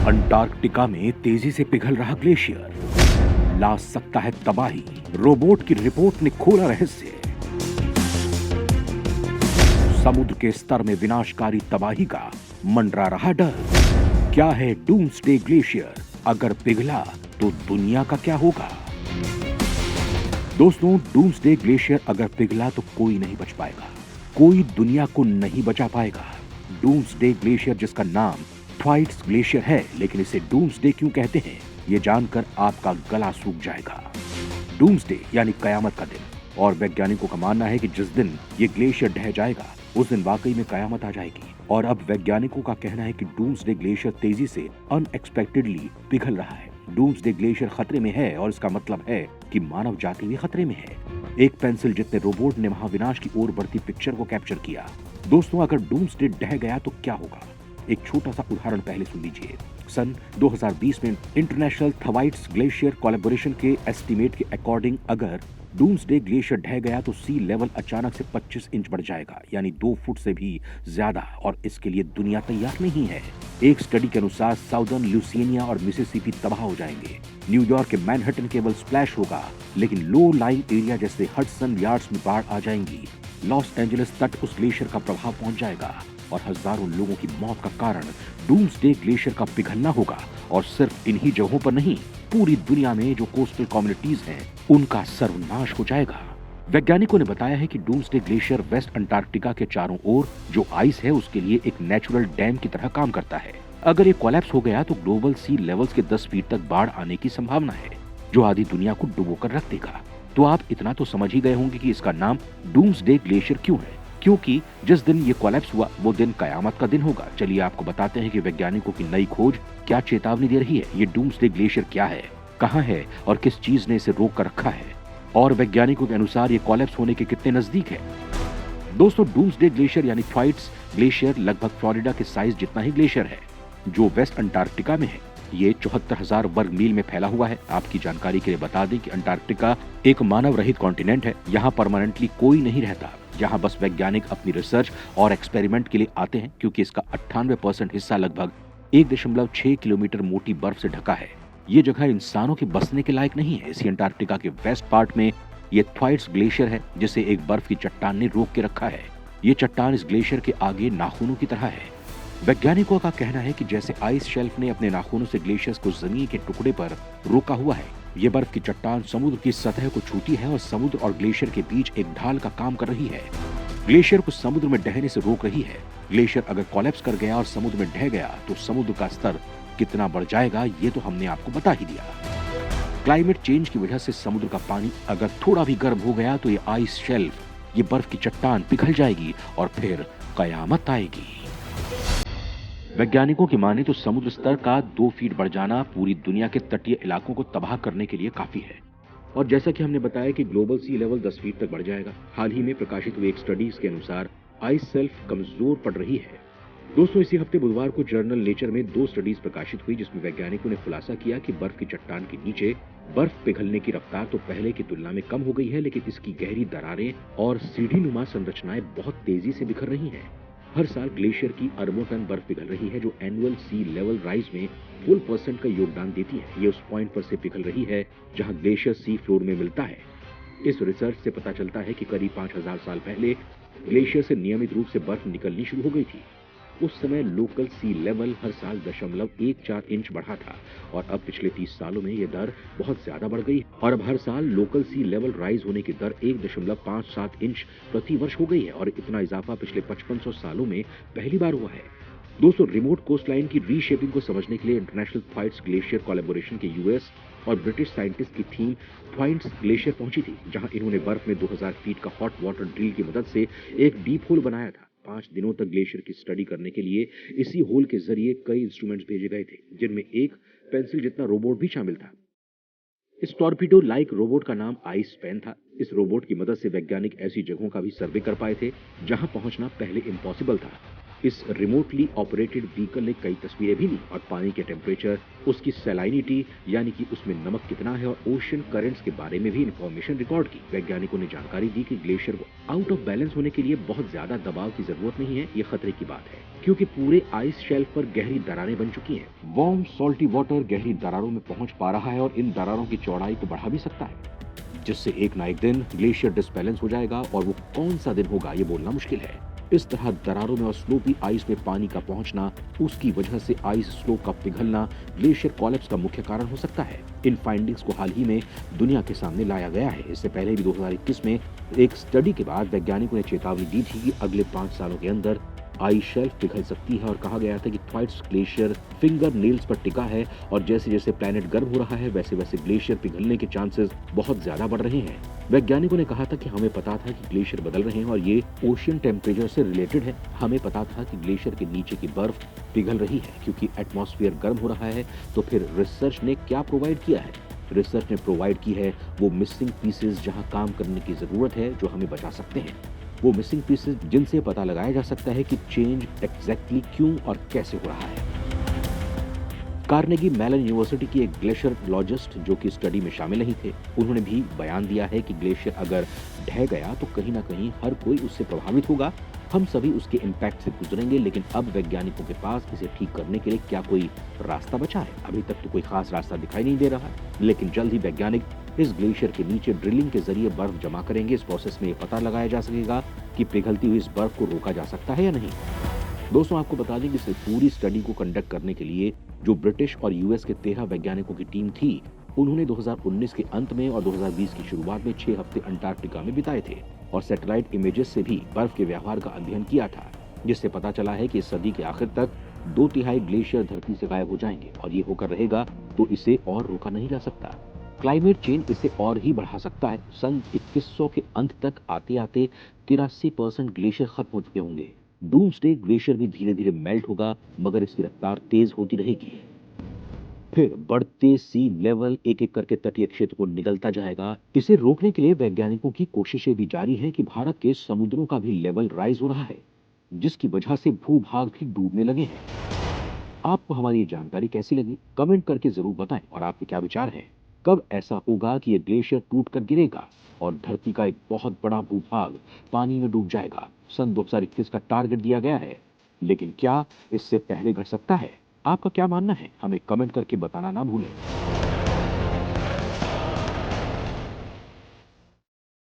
Antarctica में तेजी से पिघल रहा ग्लेशियर ला सकता है तबाही। रोबोट की रिपोर्ट ने खोला रहस्य। समुद्र के स्तर में विनाशकारी तबाही का मंडरा रहा डर। क्या है डूम्सडे ग्लेशियर? अगर पिघला तो दुनिया का क्या होगा? दोस्तों, डूम्सडे ग्लेशियर अगर पिघला तो कोई नहीं बच पाएगा, कोई दुनिया को नहीं बचा पाएगा। डूम्सडे ग्लेशियर, जिसका नाम थ्वाइट्स ग्लेशियर है, लेकिन इसे डूम्सडे क्यों कहते हैं, ये जानकर आपका गला सूख जाएगा। डूम्सडे यानी कयामत का दिन, और वैज्ञानिकों का मानना है कि जिस दिन ये ग्लेशियर ढह जाएगा उस दिन वाकई में कयामत आ जाएगी। और अब वैज्ञानिकों का कहना है कि डूम्सडे ग्लेशियर तेजी से अनएक्सपेक्टेडली पिघल रहा है। डूम्सडे ग्लेशियर खतरे में है और इसका मतलब है कि मानव जाति भी खतरे में है। एक पेंसिल जितने रोबोट ने महाविनाश की ओर बढ़ती पिक्चर को कैप्चर किया। दोस्तों, अगर डूम्सडे ढह गया तो क्या होगा? एक छोटा सा उदाहरण पहले सुन लीजिए। सन 2020 में इंटरनेशनल थ्वाइट्स ग्लेशियर कोलैबोरेशन के एस्टीमेट के अकॉर्डिंग अगर डूम्सडे ग्लेशियर ढह गया तो सी लेवल अचानक से 25 इंच बढ़ जाएगा, यानी 2 फुट से भी ज्यादा, और इसके लिए दुनिया तैयार नहीं है। एक स्टडी के अनुसार साउदर्न ल्यूसियाना और मिसिसिपी तबाह हो जाएंगे। न्यूयॉर्क के मैनहट्टन केवल स्प्लैश होगा, लेकिन लो लाइन एरिया जैसे हडसन यार्ड्स में बाढ़ आ जाएंगी। लॉस एंजलिस तट उस ग्लेशियर का प्रभाव पहुंच जाएगा और हजारों लोगों की मौत का कारण डूम्सडे ग्लेशियर का पिघलना होगा। और सिर्फ इन्हीं जगहों पर नहीं, पूरी दुनिया में जो कोस्टल कम्युनिटीज हैं उनका सर्वनाश हो जाएगा। वैज्ञानिकों ने बताया है कि डूम्सडे ग्लेशियर वेस्ट अंटार्कटिका के चारों ओर जो आइस है उसके लिए एक नेचुरल डैम की तरह काम करता है। अगर ये कोलैप्स हो गया तो ग्लोबल सी लेवल्स के 10 फीट तक बाढ़ आने की संभावना है, जो आधी दुनिया को डुबोकर रख देगा। तो आप इतना तो समझ ही गए होंगे कि इसका नाम डूम्सडे ग्लेशियर क्यों है, क्योंकि जिस दिन ये कोलैप्स हुआ वो दिन कयामत का दिन होगा। चलिए आपको बताते हैं कि वैज्ञानिकों की नई खोज क्या चेतावनी दे रही है। ये डूम्सडे ग्लेशियर क्या है, कहाँ है और किस चीज ने इसे रोक कर रखा है, और वैज्ञानिकों के अनुसार ये कोलैप्स होने के कितने नजदीक है। दोस्तों, डूम्सडे ग्लेशियर यानी थ्वाइट्स ग्लेशियर लगभग फ्लोरिडा के साइज जितना ही ग्लेशियर है, जो वेस्ट अंटार्कटिका में है। ये 74,000 वर्ग मील में फैला हुआ है। आपकी जानकारी के लिए बता दें कि अंटार्कटिका एक मानव रहित कॉन्टिनेंट है। यहाँ परमानेंटली कोई नहीं रहता। यहाँ बस वैज्ञानिक अपनी रिसर्च और एक्सपेरिमेंट के लिए आते हैं, क्योंकि इसका 98% हिस्सा लगभग 1.6 किलोमीटर मोटी बर्फ से ढका है। ये जगह इंसानों के बसने के लायक नहीं है। इसी अंटार्कटिका के वेस्ट पार्ट में ये थ्वाइट्स ग्लेशियर है, जिसे एक बर्फ की चट्टान ने रोक के रखा है। ये चट्टान इस ग्लेशियर के आगे नाखूनों की तरह है। वैज्ञानिकों का कहना है कि जैसे आइस शेल्फ ने अपने नाखूनों से ग्लेशियर्स को जमीन के टुकड़े पर रोका हुआ है, ये बर्फ की चट्टान समुद्र की सतह को छूती है और समुद्र और ग्लेशियर के बीच एक ढाल का काम कर रही है। ग्लेशियर को समुद्र में ढहने से रोक रही है। ग्लेशियर अगर कोलैप्स कर गया और समुद्र में ढह गया तो समुद्र का स्तर कितना बढ़ जाएगा, ये तो हमने आपको बता ही दिया। क्लाइमेट चेंज की वजह से समुद्र का पानी अगर थोड़ा भी गर्म हो गया तो ये आइस शेल्फ, ये बर्फ की चट्टान पिघल जाएगी और फिर कयामत आएगी। वैज्ञानिकों की माने तो समुद्र स्तर का 2 फीट बढ़ जाना पूरी दुनिया के तटीय इलाकों को तबाह करने के लिए काफी है। और जैसा कि हमने बताया कि ग्लोबल सी लेवल 10 फीट तक बढ़ जाएगा। हाल ही में प्रकाशित हुई एक स्टडीज के अनुसार आइस शेल्फ कमजोर पड़ रही है। दोस्तों, इसी हफ्ते बुधवार को जर्नल नेचर में 2 स्टडीज प्रकाशित हुई, जिसमें वैज्ञानिकों ने खुलासा किया कि बर्फ की चट्टान के नीचे बर्फ पिघलने की रफ्तार तो पहले की तुलना में कम हो गई है, लेकिन इसकी गहरी दरारें और सीढ़ीनुमा संरचनाएं बहुत तेजी से बिखर रही हैं। हर साल ग्लेशियर की अरबों टन बर्फ पिघल रही है, जो एनुअल सी लेवल राइज में फुल % का योगदान देती है। ये उस पॉइंट पर से पिघल रही है जहां ग्लेशियर सी फ्लोर में मिलता है। इस रिसर्च से पता चलता है कि करीब 5000 साल पहले ग्लेशियर से नियमित रूप से बर्फ निकलनी शुरू हो गई थी। उस समय लोकल सी लेवल हर साल 0.14 इंच बढ़ा था, और अब पिछले 30 सालों में यह दर बहुत ज्यादा बढ़ गई और अब हर साल लोकल सी लेवल राइज होने की दर 1.57 इंच प्रति वर्ष हो गई है। और इतना इजाफा पिछले 5500 सालों में पहली बार हुआ है। दोस्तों, रिमोट कोस्टलाइन की रीशेपिंग को समझने के लिए इंटरनेशनल थ्वाइट्स ग्लेशियर कोलैबोरेशन के यूएस और ब्रिटिश साइंटिस्ट की टीम थ्वाइट्स ग्लेशियर पहुंची थी, जहां इन्होंने बर्फ में 2000 फीट का हॉट वाटर ड्रिल की मदद से एक डीप होल बनाया था। 5 दिनों तक ग्लेशियर की स्टडी करने के लिए इसी होल के जरिए कई इंस्ट्रूमेंट्स भेजे गए थे, जिनमें एक पेंसिल जितना रोबोट भी शामिल था। इस टॉर्पीडो लाइक रोबोट का नाम आइस पेन था। इस रोबोट की मदद से वैज्ञानिक ऐसी जगहों का भी सर्वे कर पाए थे जहां पहुंचना पहले इम्पॉसिबल था। इस रिमोटली ऑपरेटेड व्हीकल ने कई तस्वीरें भी ली और पानी के टेम्परेचर, उसकी सैलाइनिटी यानी कि उसमें नमक कितना है और ओशन करंट्स के बारे में भी इंफॉर्मेशन रिकॉर्ड की। वैज्ञानिकों ने जानकारी दी कि ग्लेशियर को आउट ऑफ बैलेंस होने के लिए बहुत ज्यादा दबाव की जरूरत नहीं है, ये खतरे की बात है क्योंकि पूरे आइस शेल्फ पर गहरी दरारें बन चुकी हैं। वार्म सॉल्टी वाटर गहरी दरारों में पहुंच पा रहा है और इन दरारों की चौड़ाई को बढ़ा भी सकता है, जिससे एक ना एक दिन ग्लेशियर डिसबैलेंस हो जाएगा और वो कौन सा दिन होगा ये बोलना मुश्किल है। इस तरह दरारों में और स्लोपी आइस में पानी का पहुंचना, उसकी वजह से आइस स्लोप का पिघलना ग्लेशियर कोलैप्स का मुख्य कारण हो सकता है। इन फाइंडिंग्स को हाल ही में दुनिया के सामने लाया गया है। इससे पहले भी 2021 में एक स्टडी के बाद वैज्ञानिकों ने चेतावनी दी थी कि अगले 5 सालों के अंदर आइस शेल्फ पिघल सकती है और कहा गया था कि थ्वाइट्स ग्लेशियर फिंगर नेल्स पर टिका है और जैसे जैसे प्लैनेट गर्म हो रहा है वैसे वैसे ग्लेशियर पिघलने के चांसेस बहुत ज्यादा बढ़ रहे हैं। वैज्ञानिकों ने कहा था कि हमें पता था कि ग्लेशियर बदल रहे हैं और ये ओशियन टेम्परेचर से रिलेटेड है। हमें पता था कि ग्लेशियर के नीचे की बर्फ पिघल रही है क्योंकि एटमॉस्फेयर गर्म हो रहा है। तो फिर रिसर्च ने क्या प्रोवाइड किया है? रिसर्च ने प्रोवाइड की है वो मिसिंग पीसेस जहां काम करने की जरूरत है, जो हमें बचा सकते हैं। वो मिसिंग पीसेस जिनसे पता लगाया जा सकता है कि चेंज एग्जैक्टली क्यों और कैसे हो रहा है। कार्नेगी मेलन यूनिवर्सिटी की एक ग्लेशियरोलॉजिस्ट जो कि स्टडी में शामिल नहीं थे, उन्होंने भी बयान दिया है कि ग्लेशियर अगर ढह गया तो कहीं ना कहीं हर कोई उससे प्रभावित होगा। हम सभी उसके इम्पैक्ट से गुजरेंगे, लेकिन अब वैज्ञानिकों के पास इसे ठीक करने के लिए क्या कोई रास्ता बचा है? अभी तक तो कोई खास रास्ता दिखाई नहीं दे रहा, लेकिन जल्द ही वैज्ञानिक इस ग्लेशियर के नीचे ड्रिलिंग के जरिए बर्फ जमा करेंगे। इस प्रोसेस में ये पता लगाया जा सकेगा कि पिघलती हुई इस बर्फ को रोका जा सकता है या नहीं। दोस्तों, आपको बता दें कि इस पूरी स्टडी को कंडक्ट करने के लिए जो ब्रिटिश और यूएस के 13 वैज्ञानिकों की टीम थी, उन्होंने 2019 के अंत में और 2020 की शुरुआत में 6 हफ्ते अंटार्कटिका में बिताए थे और सैटेलाइट इमेजेस से भी बर्फ के व्यवहार का अध्ययन किया था, जिससे पता चला है कि इस सदी के आखिर तक 2/3 ग्लेशियर धरती से गायब हो जाएंगे और ये होकर रहेगा तो इसे और रोका नहीं जा सकता। क्लाइमेट चेंज इसे और ही बढ़ा सकता है। सन 2100 के अंत तक आते आते 83% ग्लेशियर खत्म हो चुके होंगे। डूम्सडे ग्लेशियर भी धीरे धीरे मेल्ट होगा, मगर इसकी रफ्तार तेज होती रहेगी। फिर बढ़ते सी लेवल एक एक करके तटीय क्षेत्र को निगलता जाएगा। इसे रोकने के लिए वैज्ञानिकों की कोशिशें भी जारी हैं कि भारत के समुद्रों का भी लेवल राइज हो रहा है, जिसकी वजह से भूभाग भी डूबने लगे हैं। आपको हमारी ये जानकारी कैसी लगी? कमेंट करके जरूर बताएं और आपके क्या विचार हैं? कब ऐसा होगा कि ये ग्लेशियर टूट कर गिरेगा और धरती का एक बहुत बड़ा भूभाग पानी में डूब जाएगा? सन 2021 का टारगेट दिया गया है, लेकिन क्या इससे पहले घट सकता है? आपका क्या मानना है? हमें कमेंट करके बताना ना भूलें।